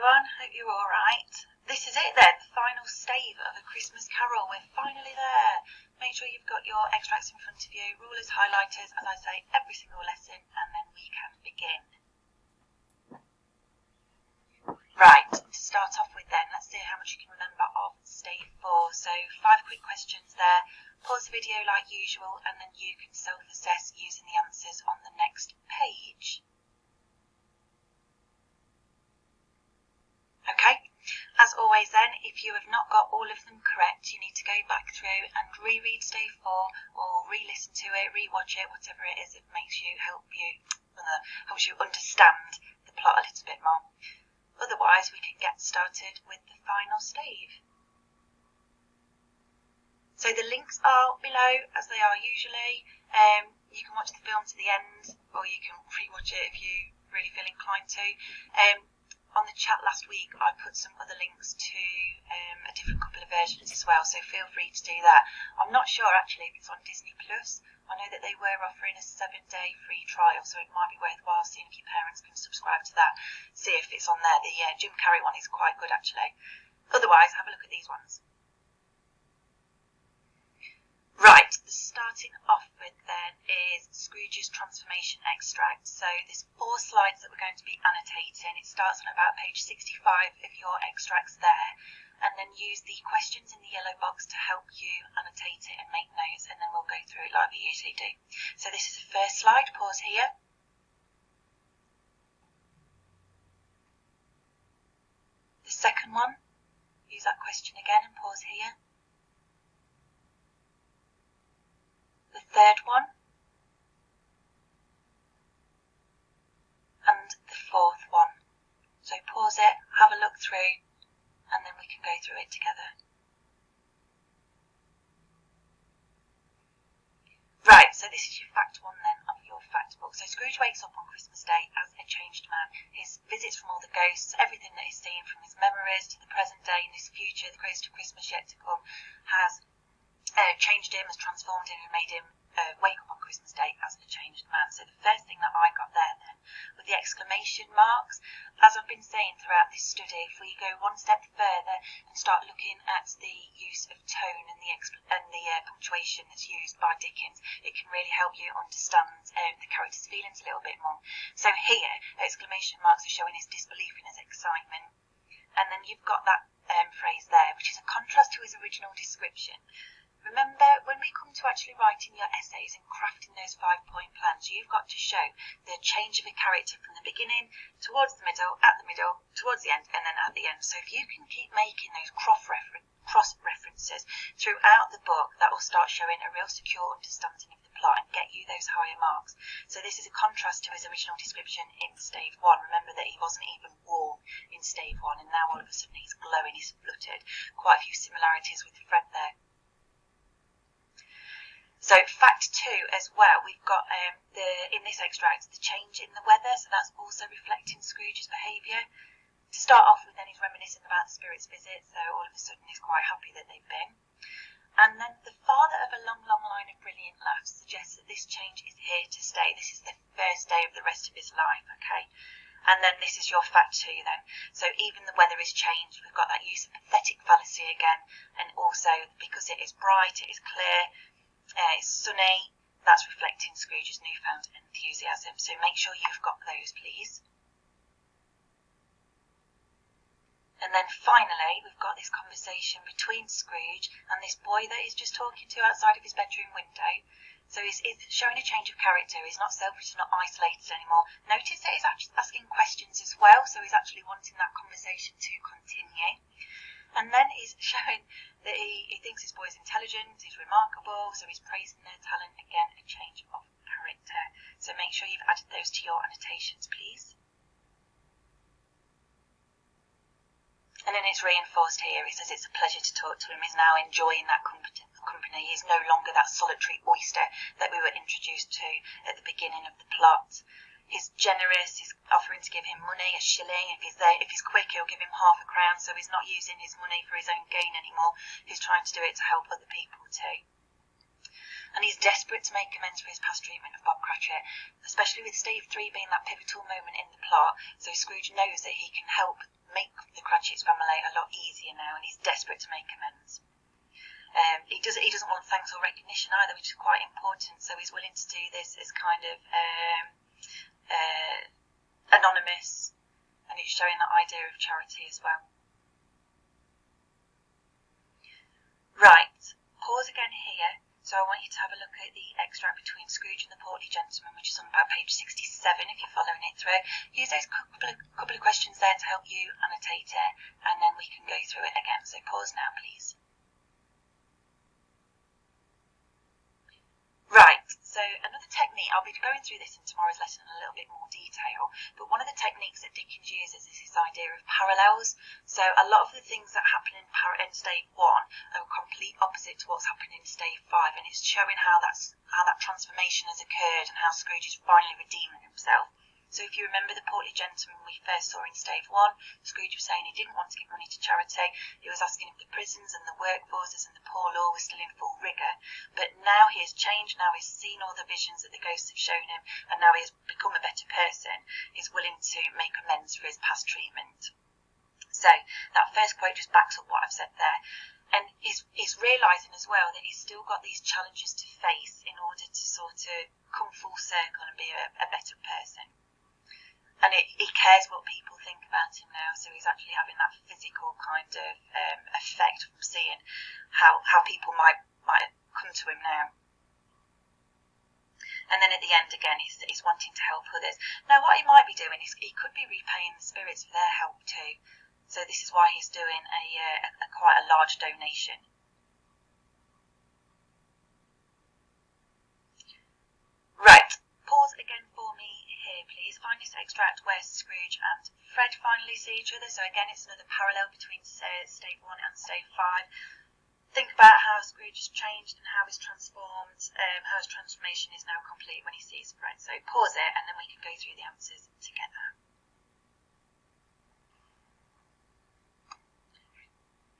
everyone, hope you're alright. This is it then, the final stave of A Christmas Carol. We're finally there. Make sure you've got your extracts in front of you, rulers, highlighters, as I say, every single lesson, and then we can begin. Right, to start off with then, let's see how much you can remember of stave 4. So 5 quick questions there. Pause the video like usual, and then you can self-assess using the answers on the next page. Okay, as always then, if you have not got all of them correct, you need to go back through and reread stave 4 or re-listen to it, re-watch it, whatever it is, it makes you helps you understand the plot a little bit more. Otherwise, we can get started with the final stave. So the links are below, as they are usually. You can watch the film to the end, or you can re-watch it if you really feel inclined to. On the chat last week, I put some other links to a different couple of versions as well, so feel free to do that. I'm not sure actually if it's on Disney Plus. I know that they were offering a 7-day free trial, so it might be worthwhile seeing if your parents can subscribe to that. See if it's on there. The Jim Carrey one is quite good actually. Otherwise, have a look at these ones. Right, starting off with then is Scrooge's transformation extract. So there's 4 slides that we're going to be annotating. It starts on about page 65 of your extracts there, and then use the questions in the yellow box to help you annotate it and make notes, and then we'll go through it like we usually do. So this is the first slide, pause here. The second one, use that question again and pause here. The third one, and the fourth one. So pause it, have a look through, and then we can go through it together. Right, so this is your fact 1 then of your fact book. So Scrooge wakes up on Christmas Day as a changed man. His visits from all the ghosts, everything that he's seen from his memories to the present day and his future, the closest to Christmas yet to come, has changed him, has transformed him and made him wake up on Christmas Day as a changed man. So the first thing that I got there then with the exclamation marks, as I've been saying throughout this study, if we go one step further and start looking at the use of tone and the punctuation that's used by Dickens, it can really help you understand the character's feelings a little bit more. So here, exclamation marks are showing his disbelief in his excitement, and then you've got that phrase there, which is a contrast to his original description. Remember, when we come to actually writing your essays and crafting those 5-point plans, you've got to show the change of a character from the beginning, towards the middle, at the middle, towards the end, and then at the end. So if you can keep making those cross-references throughout the book, that will start showing a real secure understanding of the plot and get you those higher marks. So this is a contrast to his original description in stave 1. Remember that he wasn't even warm in stave 1, and now all of a sudden he's glowing, he's fluttered. Quite a few similarities with Fred there. So fact 2 as well, we've got in this extract the change in the weather, so that's also reflecting Scrooge's behaviour. To start off with then, he's reminiscing about the spirit's visit, so all of a sudden he's quite happy that they've been. And then the father of a long, long line of brilliant laughs suggests that this change is here to stay. This is the first day of the rest of his life, okay? And then this is your fact 2 then. So even the weather is changed, we've got that use of pathetic fallacy again, and also because it is bright, it is clear, it's sunny, that's reflecting Scrooge's newfound enthusiasm. So make sure you've got those, please. And then finally, we've got this conversation between Scrooge and this boy that he's just talking to outside of his bedroom window. So it's showing a change of character. He's not selfish, he's not isolated anymore. Notice that he's actually asking questions as well, so he's actually wanting that conversation to continue. And then he's showing that he thinks his boy's intelligent, he's remarkable, so he's praising their talent. Again, a change of character. So make sure you've added those to your annotations, please. And then it's reinforced here. He says it's a pleasure to talk to him. He's now enjoying that company. He's no longer that solitary oyster that we were introduced to at the beginning of the plot. He's generous, he's offering to give him money, a shilling. If he's quick, he'll give him half a crown, so he's not using his money for his own gain anymore. He's trying to do it to help other people too. And he's desperate to make amends for his past treatment of Bob Cratchit, especially with stave 3 being that pivotal moment in the plot, so Scrooge knows that he can help make the Cratchit's family a lot easier now, and he's desperate to make amends. He doesn't want thanks or recognition either, which is quite important. So he's willing to do this as kind of anonymous, and it's showing that idea of charity as well. Right, pause again here. So I want you to have a look at the extract between Scrooge and the Portly Gentleman, which is on about page 67 if you're following it through. Use those couple of questions there to help you annotate it, and then we can go through it again. So pause now, please. Right, so another technique, I'll be going through this in tomorrow's lesson in a little bit more detail, but one of the techniques that Dickens uses is this idea of parallels. So a lot of the things that happen in Stave 1 are complete opposite to what's happening in Stave 5, and it's showing how that transformation has occurred and how Scrooge is finally redeeming himself. So if you remember the Portly Gentleman we first saw in Stave 1, Scrooge was saying he didn't want to give money to charity. He was asking if the prisons and the workforces and the poor law were still in full rigour. But now he has changed, now he's seen all the visions that the ghosts have shown him, and now he has become a better person. He's willing to make amends for his past treatment. So that first quote just backs up what I've said there. And he's realising as well that he's still got these challenges to face in order to sort of come full circle and be a better person. And he cares what people think about him now, so he's actually having that physical kind of effect from seeing how people might come to him now. And then at the end again, he's wanting to help others. Now what he might be doing is he could be repaying the spirits for their help too. So this is why he's doing a quite a large donation. Right, pause again for me here, please. Find this extract where Scrooge and Fred finally see each other. So again, it's another parallel between Stave 1 and Stave 5. Think about how Scrooge has changed and how he's transformed, how his transformation is now complete when he sees Fred. So pause it, and then we can go through the answers together.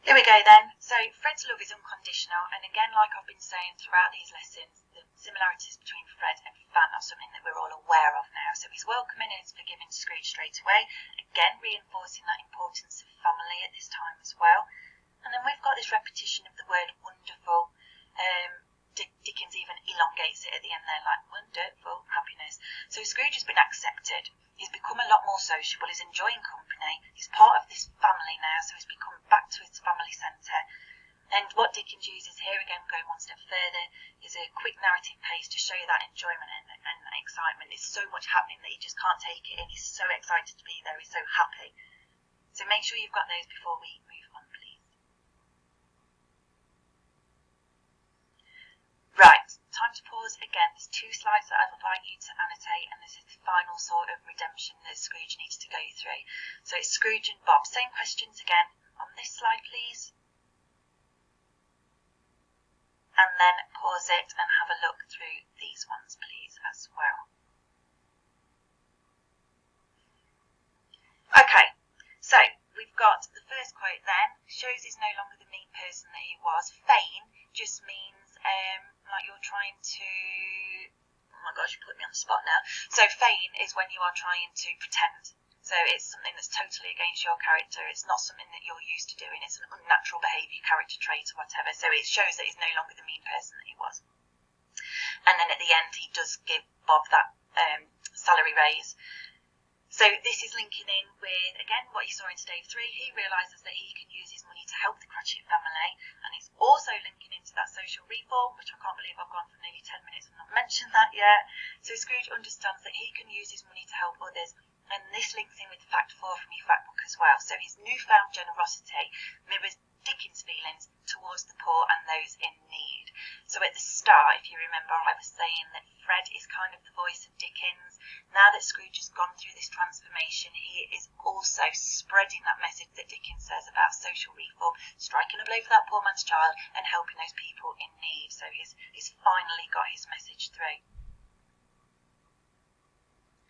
Here we go then. So Fred's love is unconditional, and again, like I've been saying throughout these lessons, the similarities between Fred and Fan are something that we're all aware of now. So he's welcoming and he's forgiving Scrooge straight away, again reinforcing that importance of family at this time as well. And then we've got this repetition of the word wonderful. Dickens even elongates it at the end there, like wonderful happiness. So Scrooge has been accepted. He's become a lot more sociable. He's enjoying company. He's part of this family now, so he's become back to his family centre. And what Dickens uses here, again going one step further, is a quick narrative pace to show you that enjoyment and excitement. There's so much happening that he just can't take it in. He's so excited to be there. He's so happy. So make sure you've got those before we move on, please. Right, time to pause again. There's 2 slides that I'd like you to annotate, and this is the final sort of redemption that Scrooge needs to go through. So it's Scrooge and Bob. Same questions again on this slide, please. And then pause it and have a look through these ones, please, as well. Okay, so we've got the first quote then. Shows he's no longer the mean person that he was. Feign just means like you're trying to, oh my gosh, you put me on the spot now. So feign is when you are trying to pretend. So it's something that's totally against your character. It's not something that you're used to doing. It's an unnatural behaviour, character trait or whatever. So it shows that he's no longer the mean person that he was. And then at the end, he does give Bob that salary raise. So this is linking in with, again, what you saw in Stave 3. He realises that he can use his money to help the Cratchit family, and it's also linking into that social reform, which I can't believe I've gone for nearly 10 minutes and not mentioned that yet. So Scrooge understands that he can use his money to help others, and this links in with fact 4 from your fact book as well. So his newfound generosity mirrors Dickens' feelings towards the poor and those in need. So at the start, if you remember, I was saying that Fred is kind of the voice of Dickens. Now that Scrooge has gone through this transformation, he is also spreading that message that Dickens says about social reform, striking a blow for that poor man's child and helping those people in need. So he's finally got his message through.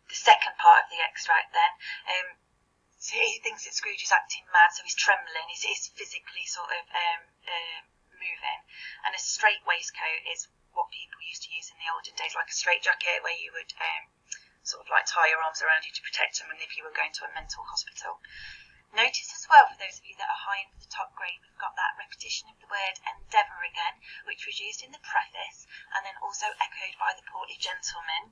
The second part of the extract then, so he thinks that Scrooge is acting mad, so he's trembling, he's physically sort of moving. And a straight waistcoat is what people used to use in the olden days, like a straight jacket where you would sort of like tie your arms around you to protect them and if you were going to a mental hospital. Notice as well, for those of you that are high into the top grade, we've got that repetition of the word endeavour again, which was used in the preface and then also echoed by the portly gentleman.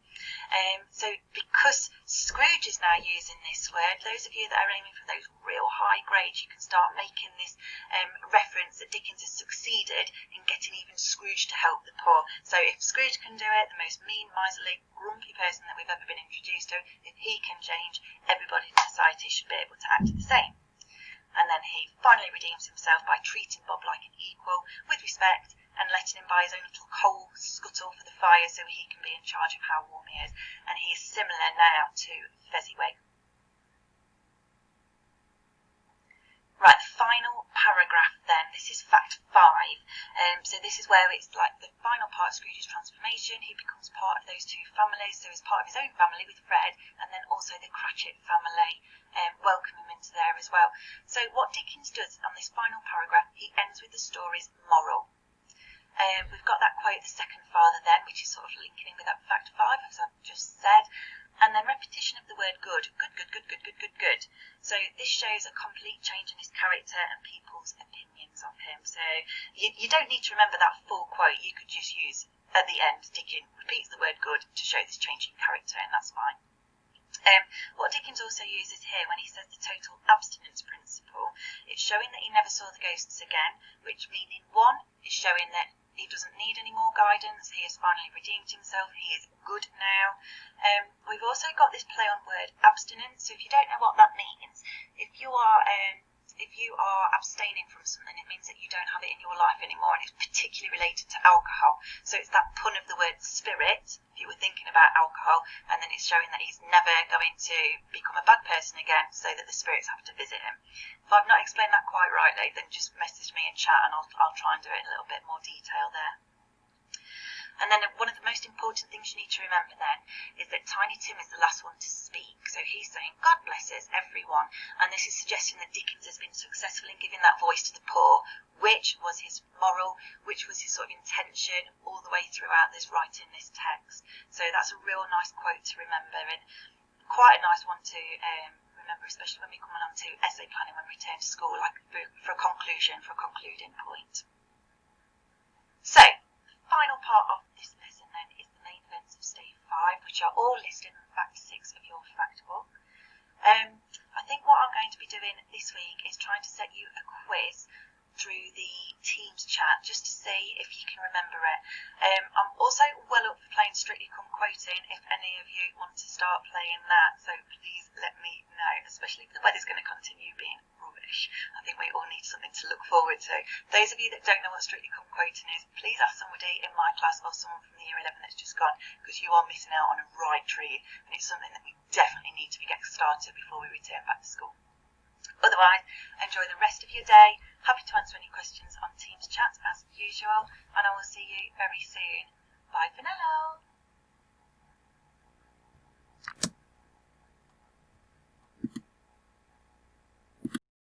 So because Scrooge is now using this word, those of you that are aiming for those real high grades, you can start making this reference that Dickens has succeeded in getting even Scrooge to help the poor. So if Scrooge can do it, the most mean, miserly, grumpy person that we've ever been introduced to, if he can change, everybody in society should be able to act the same. And then he finally redeems himself by treating Bob like an equal, with respect, and letting him buy his own little coal scuttle for the fire so he can be in charge of how warm he is. And he is similar now to Fezziwig. Right, the final paragraph then. This is fact 5. So this is where it's like the final part of Scrooge's transformation. He becomes part of those two families, so he's part of his own family with Fred, and then also the Cratchit family welcome him into there as well. So what Dickens does on this final paragraph, he ends with the story's moral. We've got that quote, the second father then, which is sort of linking in with that fact 5, as I've just said. And then repetition of the word good. Good. So this shows a complete change in his character and people's opinions of him. So you don't need to remember that full quote. You could just use at the end, Dickens repeats the word good to show this change in character, and that's fine. What Dickens also uses here when he says the total abstinence principle, it's showing that he never saw the ghosts again, which meaning 1 is showing that he doesn't need any more guidance. He has finally redeemed himself. He is good now. We've also got this play on word abstinence. So if you don't know what that means, if you are abstaining from something, it means that you don't have it in your life anymore, and it's particularly related to alcohol. So it's that pun of the word spirit, if you were thinking about alcohol, and then it's showing that he's never going to become a bad person again, so that the spirits have to visit him. If I've not explained that quite rightly, then just message me in chat and I'll try and do it in a little bit more detail there. And then one of the most important things you need to remember then is that Tiny Tim is the last one to speak. So he's saying, God blesses everyone. And this is suggesting that Dickens has been successful in giving that voice to the poor, which was his moral, which was his sort of intention all the way throughout this writing this text. So that's a real nice quote to remember, and quite a nice one to remember, especially when we come along to essay planning when we return to school, like for a concluding point. So, final part of this lesson then is the main events of Stave 5, which are all listed in fact 6 of your fact book. I think what I'm going to be doing this week is trying to set you a quiz through the Teams chat just to see if you can remember it. I'm also well up for playing Strictly Come Quoting if any of you want to start playing that, so please let me know, especially if the weather's going to continue being rubbish. I think we all need something to look forward to. Those of you that don't know what Strictly Come Quoting is, please ask somebody in my class or someone from the year 11 that's just gone, because you are missing out on a right treat, and it's something that we definitely need to be getting started before we return back to school. Otherwise, enjoy the rest of your day. Happy to answer any questions on Teams chat as usual, and I will see you very soon. Bye for now.